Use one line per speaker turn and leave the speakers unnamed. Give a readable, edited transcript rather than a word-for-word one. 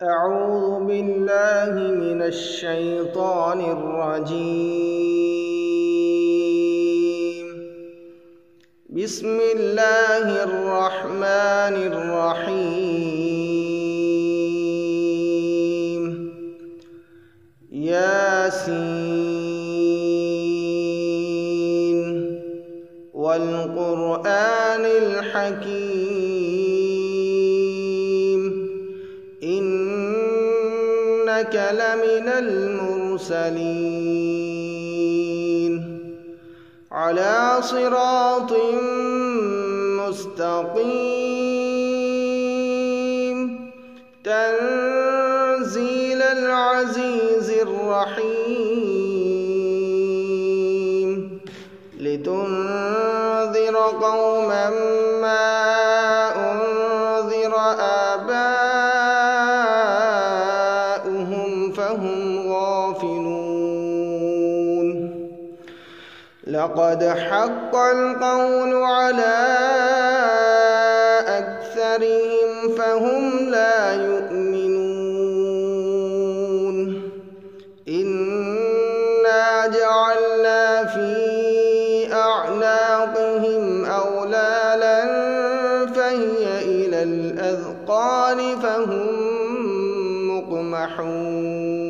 أعوذ بالله من الشيطان الرجيم. بسم الله الرحمن الرحيم. ياسين والقرآن الحكيم إنك لمن المرسلين على صراط مستقيم تنزيل العزيز الرحيم لتنذر قوما ما أنذر آباؤهم فهم غافلون. لقد حق القول على أكثرهم فهم لا يؤمنون. إنا جعلنا في أعناقهم أغلالا فهي إلى الأذقان فهم مقمحون.